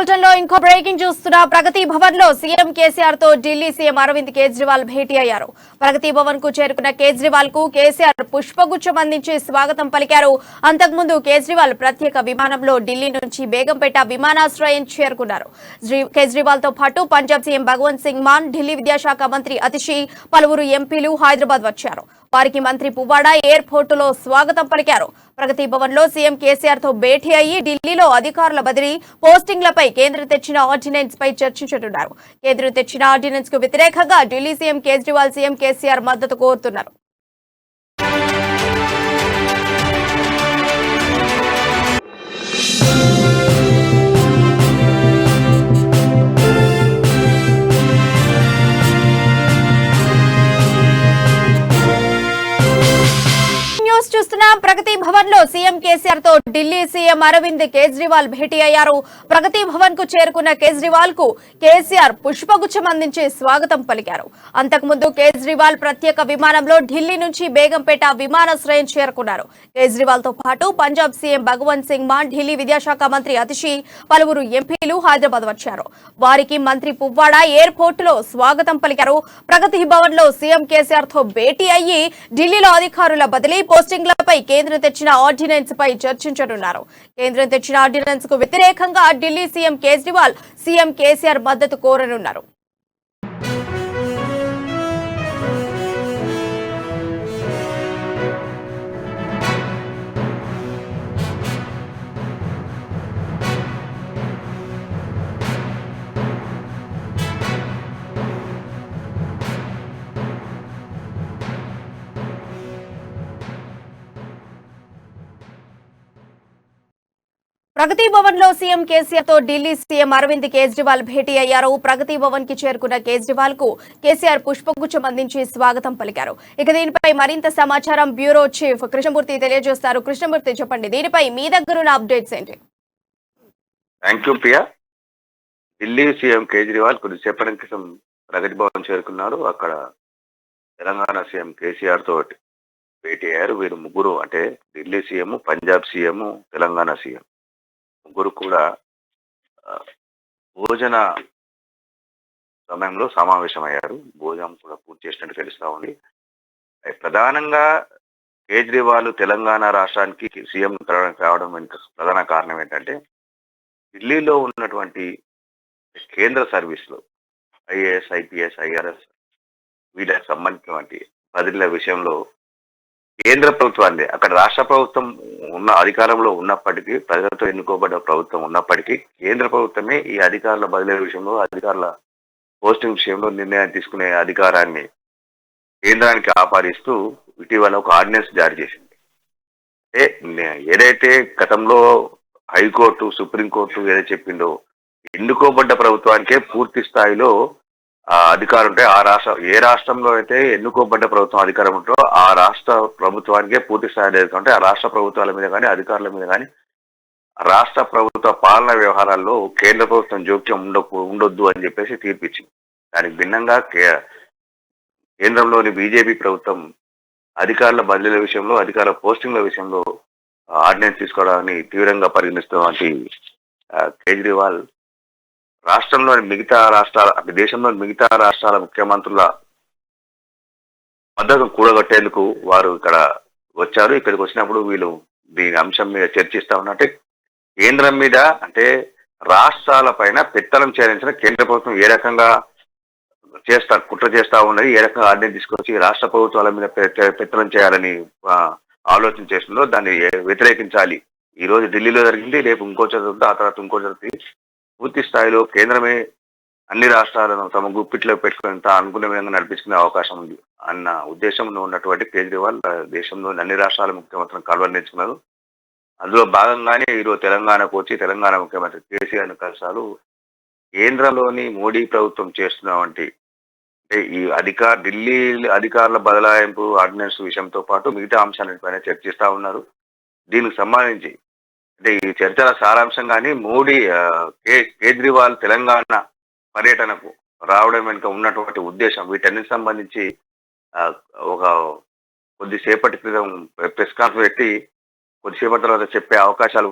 Bulletin లో ఇంకో breaking చూస్తున్నా. ప్రగతి భవన్ లో సీఎం కేసీఆర్ తో ఢిల్లీ సీఎం అరవింద్ కేజ్రీవాల్ భేటీ అయ్యారు. ప్రగతి భవన్ కు చేరుకున్న కేజ్రీవాల్ కు కేసీఆర్ పుష్పగుచ్చం అందించి స్వాగతం పలికారు. అంతకుముందు కేజ్రీవాల్ ప్రత్యేక విమానంలో ఢిల్లీ నుంచి బేగంపేట విమానాశ్రయం చేరుకున్నారు. కేజ్రీవాల్ తో పాటు పంజాబ్ సీఎం భగవంత్ సింగ్ మాన్, ఢిల్లీ విద్యాశాఖ మంత్రి అతిషి, పలువురు ఎంపీలు హైదరాబాద్ వచ్చారు. వారికి మంత్రి పువ్వాడ ఎయిర్పోర్టులో స్వాగతం పలికారు. ప్రగతి భవన్ లో సీఎం కేసీఆర్ తో భేటీ అయ్యి ఢిల్లీలో అధికారుల బదిలీ, పోస్టింగ్లపై కేంద్రం తెచ్చిన ఆర్డినెన్స్ పై చర్చించనున్నారు. కేంద్రం తెచ్చిన ఆర్డినెన్స్ కు వ్యతిరేకంగా ఢిల్లీ సీఎం కేజ్రీవాల్ సీఎం కేసీఆర్ మద్దతు కోరుతున్నారు. చూస్తున్న ప్రగతి భవన్ లో సీఎం కేసీఆర్ తో ఢిల్లీ సీఎం అరవింద్ కేజ్రీవాల్ భేటీ అయ్యారు. ప్రగతి భవన్ కు చేరుకున్న కేజ్రీవాల్ కు కేసీఆర్ పుష్పగుచ్చం అందించి స్వాగతం పలికారు. అంతకుముందు కేజ్రీవాల్ ప్రత్యేక విమానంలో ఢిల్లీ నుంచి బేగంపేట విమానాశ్రయం చేరుకున్నారు. కేజ్రీవాల్ తో పాటు పంజాబ్ సీఎం భగవంత్ సింగ్ మాన్, ఢిల్లీ విద్యాశాఖ మంత్రి అతిషి, పలువురు ఎంపీలు హైదరాబాద్ వచ్చారు. వారికి మంత్రి పువ్వాడ ఎయిర్పోర్టులో స్వాగతం పలికారు. ప్రగతి భవన్ లో సీఎం కేసీఆర్ తో భేటీ అయ్యి ఢిల్లీలో అధికారుల బదిలీ, పోస్టింగ్లపై కేంద్రం తెచ్చిన ఆర్డినెన్స్ పై చర్చించనున్నారు. కేంద్రం తెచ్చిన ఆర్డినెన్స్ కు వ్యతిరేకంగా ఢిల్లీ సీఎం కేజ్రీవాల్ సీఎం కేసీఆర్ మద్దతు కోరనున్నారు. ప్రగతి భవన్ లో సీఎం కేసీఆర్ తో ఢిల్లీ సీఎం అరవింద్ కేజ్రీవాల్ భేటీ అయ్యారు. ప్రగతి భవన్ కి చేరుకున్న కేజ్రీవాల్ కు కేసీఆర్ పుష్పగుచ్చం అందించి స్వాగతం పలికారు. ఇక దీనిపై మరింత సమాచారం బ్యూరో చీఫ్ కృష్ణమూర్తి తెలియజేస్తారు. కృష్ణమూర్తి, చెప్పండి, దీనిపై మీ దగ్గరున్న అప్డేట్స్ ఏంటి? Thank you Priya. Delhi CM Kejriwal కొద్దిసేపటి క్రితం ప్రగతి భవన్ చేరుకున్నారు. అక్కడ తెలంగాణ సీఎం కేసీఆర్ తో భేటీ అయ్యారు. వీరు ముగ్గురు, అంటే Delhi CM, Punjab CM, Telangana CM ముగ్గురు కూడా భోజన సమయంలో సమావేశమయ్యారు. భోజనం కూడా పూర్తి చేసినట్టు తెలుస్తా ఉంది. ప్రధానంగా కేజ్రీవాల్ తెలంగాణ రాష్ట్రానికి సీఎం కావడం ప్రధాన కారణం ఏంటంటే, ఢిల్లీలో ఉన్నటువంటి కేంద్ర సర్వీసులు ఐఏఎస్, ఐపీఎస్, ఐఆర్ఎస్ వీళ్ళకి సంబంధించినటువంటి బదిలీల విషయంలో కేంద్ర ప్రభుత్వాన్ని, అక్కడ రాష్ట్ర ప్రభుత్వం ఉన్న అధికారంలో ఉన్నప్పటికీ, ప్రజలతో ఎన్నుకోబడ్డ ప్రభుత్వం ఉన్నప్పటికీ, కేంద్ర ప్రభుత్వమే ఈ అధికారుల బదిలీ విషయంలో, అధికారుల పోస్టింగ్ విషయంలో నిర్ణయం తీసుకునే అధికారాన్ని కేంద్రానికి ఆపాదిస్తూ ఇటీవల ఒక ఆర్డినెన్స్ జారీ చేసింది. ఏదైతే గతంలో హైకోర్టు, సుప్రీంకోర్టు ఏదైతే చెప్పిందో, ఎన్నుకోబడ్డ ప్రభుత్వానికే పూర్తి స్థాయిలో అధికారం ఉంటే, ఏ రాష్ట్రంలో అయితే ఎన్నుకోబడ్డ ప్రభుత్వం అధికారం ఉంటుందో ఆ రాష్ట్ర ప్రభుత్వానికే పూర్తి స్థాయి అధికారం ఉంటే, ఆ రాష్ట్ర ప్రభుత్వాల మీద కానీ, అధికారుల మీద కానీ, రాష్ట్ర ప్రభుత్వ పాలన వ్యవహారాల్లో కేంద్ర ప్రభుత్వం జోక్యం ఉండొద్దు అని చెప్పేసి తీర్పిచ్చింది. దానికి భిన్నంగా కేంద్రంలోని బీజేపీ ప్రభుత్వం అధికారుల బదిలీల విషయంలో, అధికారుల పోస్టింగ్ల విషయంలో ఆర్డినెన్స్ తీసుకోవడాన్ని తీవ్రంగా పరిగణిస్తున్నటువంటి కేజ్రీవాల్ రాష్ట్రంలోని మిగతా రాష్ట్రాల, అంటే దేశంలోని మిగతా రాష్ట్రాల ముఖ్యమంత్రుల మద్దతు కూడగట్టేందుకు వారు ఇక్కడ వచ్చారు. ఇక్కడికి వచ్చినప్పుడు వీళ్ళు దీని అంశం మీద చర్చిస్తా ఉన్నట్టే, కేంద్రం మీద, అంటే రాష్ట్రాల పైన పెత్తనం చేయాల్సిన కేంద్ర ప్రభుత్వం ఏ రకంగా కుట్ర చేస్తా ఉన్నది, ఏ రకంగా ఆర్డినెన్స్ తీసుకొచ్చి రాష్ట్ర ప్రభుత్వాల మీద పెత్తనం చేయాలని ఆలోచన చేస్తుందో దాన్ని వ్యతిరేకించాలి. ఈ రోజు ఢిల్లీలో జరిగింది, రేపు ఇంకో జరుగుతుంది, ఆ తర్వాత ఇంకో జరుగుతుంది. పూర్తి స్థాయిలో కేంద్రమే అన్ని రాష్ట్రాలను తమ గుప్పిట్లో పెట్టుకునేంత అనుకునే విధంగా నడిపించుకునే అవకాశం ఉంది అన్న ఉద్దేశంలో ఉన్నటువంటి కేజ్రీవాల్ దేశంలోని అన్ని రాష్ట్రాల ముఖ్యమంత్రులను కలవరించుకున్నారు. అందులో భాగంగానే ఈరోజు తెలంగాణకు వచ్చి తెలంగాణ ముఖ్యమంత్రి కేసీఆర్ను కలిసారు. కేంద్రంలోని మోడీ ప్రభుత్వం చేస్తున్నటువంటి, అంటే ఈ ఢిల్లీ అధికారుల బదలాయింపు ఆర్డినెన్స్ విషయంతో పాటు మిగతా అంశాలపైన చర్చిస్తా ఉన్నారు. దీనికి సంబంధించి, అంటే ఈ చర్చల సారాంశం కానీ కేజ్రీవాల్ తెలంగాణ పర్యటనకు రావడం వెనుక ఉన్నటువంటి ఉద్దేశం, వీటన్నిటికి సంబంధించి ఒక కొద్దిసేపటి క్రితం ప్రెస్ కాన్ఫరెన్స్ పెట్టి కొద్దిసేపటి తర్వాత చెప్పే అవకాశాలు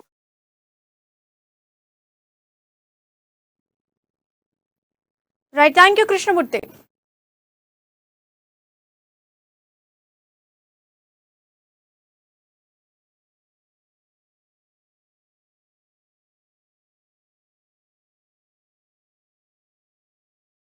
రైట్, థ్యాంక్ యూ కృష్ణమూర్తి.